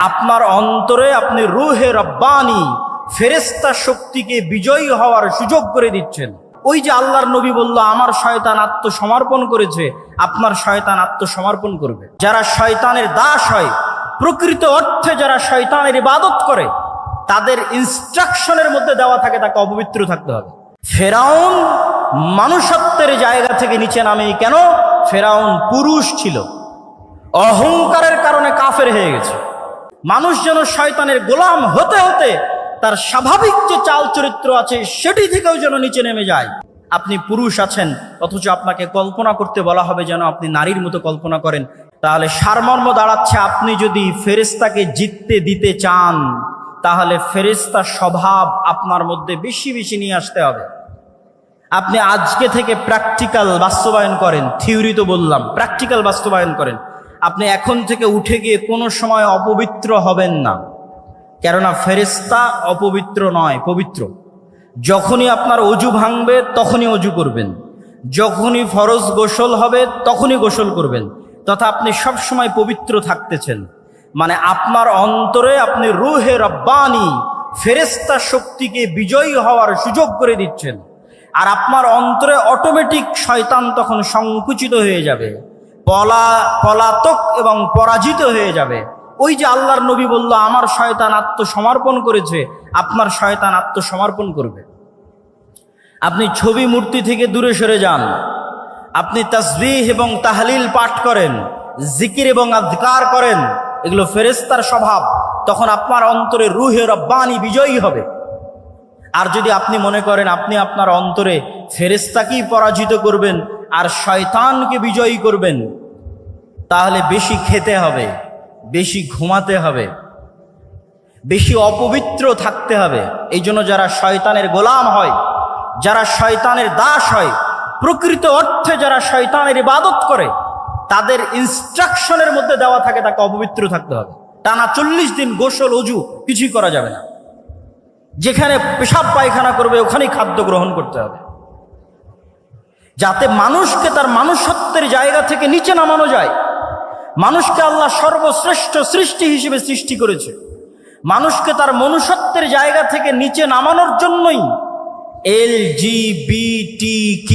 আপনার অন্তরে আপনি রূহে রব্বানি ফেরেশতা শক্তিকে বিজয়ী হওয়ার সুযোগ করে দিচ্ছেন। ওই যে আল্লাহর নবী বলল, আমার শয়তান আত্মসমর্পণ করেছে, আপনার শয়তান আত্মসমর্পণ করবে। যারা শয়তানের দাস হয়, প্রকৃত অর্থে যারা শয়তানের ইবাদত করে, তাদের ইনস্ট্রাকশনের মধ্যে দেওয়া থাকে তাকে অপবিত্র থাকতে হবে। ফেরাউন মানুষত্বের জায়গা থেকে নিচে নামে কেন? ফেরাউন পুরুষ ছিল, অহংকারের কারণে কাফের হয়ে গেছে। মানুষ যেন শয়তানের গোলাম হতে হতে তার স্বাভাবিক যে চাল চরিত্র আছে সেটি থেকেও যেন নিচে নেমে যায়। আপনি পুরুষ আছেন, অথচ আপনাকে কল্পনা করতে বলা হবে যেন আপনি নারীর মতো কল্পনা করেন। তাহলে সারমর্ম দাঁড়াচ্ছে, আপনি যদি ফেরেশতাকে জিততে দিতে চান, তাহলে ফেরেশতার স্বভাব আপনার মধ্যে বেশি বেশি নিয়ে আসতে হবে। আপনি আজকে থেকে প্র্যাকটিক্যাল বাস্তবায়ন করেন। থিওরি তো বললাম, প্র্যাকটিক্যাল বাস্তবায়ন করেন। আপনি এখন থেকে উঠে গিয়ে কোনো সময় অপবিত্র হবেন না, কেননা ফেরেশতা অপবিত্র নয়, পবিত্র। যখনই আপনার অজু ভাঙবে তখনই অজু করবেন, যখনই ফরজ গোসল হবে তখনই গোসল করবেন, তথা আপনি সব সময় পবিত্র থাকতেছেন। মানে আপনার অন্তরে আপনি রূহে রব্বানি ফেরেশতা শক্তিকে বিজয়ী হওয়ার সুযোগ করে দিচ্ছেন। আর আপনার অন্তরে অটোমেটিক শয়তান তখন সংকুচিত হয়ে যাবে, পলাতক এবং পরাজিত হয়ে যাবে। ওই যে আল্লাহর নবী বলল, আমার শয়তান আত্মসমর্পণ করেছে, আপনার শয়তান আত্মসমর্পণ করবে। আপনি ছবি মূর্তি থেকে দূরে সরে যান, আপনি তাসবিহ এবং তাহলিল পাঠ করেন, জিকির এবং আযকার করেন, এগুলো ফেরেশতার স্বভাব। তখন আপনার অন্তরে রূহে রব্বানি বিজয়ী হবে। আর যদি আপনি মনে করেন আপনি আপনার অন্তরে ফেরেশতাকেই পরাজিত করবেন আর শয়তানকে বিজয়ী করবেন, তাহলে বেশি খেতে হবে, বেশি ঘুমাতে হবে, বেশি অপবিত্র থাকতে হবে। এই জন্য যারা শয়তানের গোলাম হয়, যারা শয়তানের দাস হয়, প্রকৃত অর্থে যারা শয়তানের ইবাদত করে, তাদের ইনস্ট্রাকশনের মধ্যে দেওয়া থাকে তাকে অপবিত্র থাকতে হবে। টানা 40 দিন গোসল অজু কিছুই করা যাবে না। যেখানে পেশাব পায়খানা করবে ওখানেই খাদ্য গ্রহণ করতে হবে, যাতে মানুষকে তার মানুষত্বের জায়গা থেকে নিচে নামানো যায়। মানুষকে আল্লাহ সর্বশ্রেষ্ঠ সৃষ্টি হিসেবে সৃষ্টি করেছে। মানুষকে তার মনুষ্যত্বের জায়গা থেকে নিচে নামানোর জন্যই LGBTQ।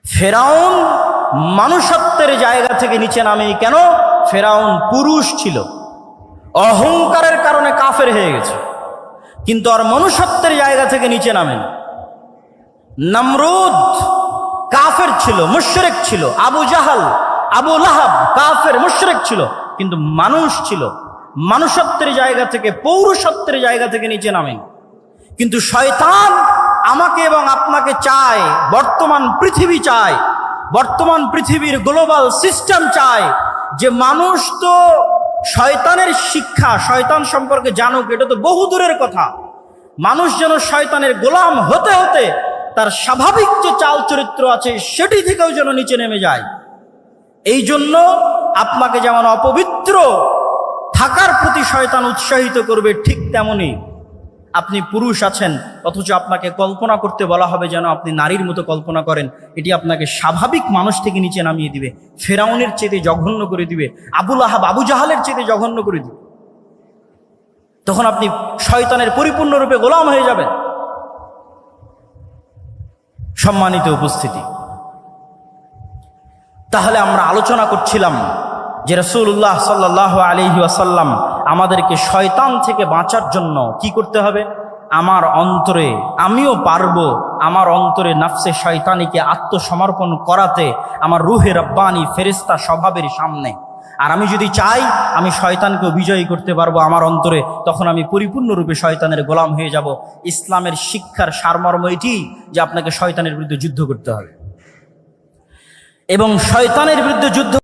ফেরাউন মানুষত্বের জায়গা থেকে নিচে নামে কেন? ফেরাউন পুরুষ ছিল, অহংকারের কারণে কাফের হয়ে গেছে, কিন্তু আর মনুষ্যত্বের জায়গা থেকে নিচে নামেন। নমরুদ কাফের ছিল, মুশরিক ছিল। আবু জাহাল, আবু লাহাব কাফের মুশরিক ছিল, কিন্তু মানুষ ছিল। মানুষত্বের জায়গা থেকে, পৌরুষত্বের জায়গা থেকে নিচে নামেন। কিন্তু শয়তান আমাকে এবং আপনাকে চায়, বর্তমান পৃথিবী চায়, বর্তমান পৃথিবীর গ্লোবাল সিস্টেম চায় যে মানুষ তো শয়তানের শিক্ষা, শয়তান সম্পর্কে জানুক, এটা তো বহু দূরের কথা। মানুষ যেন শয়তানের গোলাম হতে হতে তার স্বাভাবিক যে চাল চরিত্র আছে সেটি থেকেও যেন নিচে নেমে যায়। এই জন্য আপনাকে যেমন অপবিত্র থাকার প্রতি শয়তান উৎসাহিত করবে, ঠিক তেমনি আপনি পুরুষ আছেন, অথচ আপনাকে কল্পনা করতে বলা হবে যেন আপনি নারীর মতো কল্পনা করেন। এটি আপনাকে স্বাভাবিক মানুষ থেকে নিচে নামিয়ে দিবে, ফেরাউনের চেয়ে জঘন্য করে দিবে, আবু লাহাব আবু জাহালের চেয়ে জঘন্য করে দিবে। তখন আপনি শয়তানের পরিপূর্ণরূপে গোলাম হয়ে যাবেন। সম্মানিত উপস্থিতি, তাহলে আমরা আলোচনা করছিলাম যে রাসূলুল্লাহ সাল্লাল্লাহু আলাইহি ওয়াসাল্লাম আমাদেরকে শয়তান থেকে বাঁচার জন্য কি করতে হবে? আমার অন্তরে, আমিও পারবো আমার অন্তরে নফসে শয়তানিকে আত্মসমর্পণ করাতে, আমার রূহে রব্বানি ফেরেশতা স্বভাবের সামনে। আর আমি যদি চাই আমি শয়তানকেও বিজয়ী করতে পারবো আমার অন্তরে, তখন আমি পরিপূর্ণরূপে শয়তানের গোলাম হয়ে যাব। ইসলামের শিক্ষার সারমর্ম এটি যে আপনাকে শয়তানের বিরুদ্ধে যুদ্ধ করতে হবে, এবং শয়তানের বিরুদ্ধে যুদ্ধ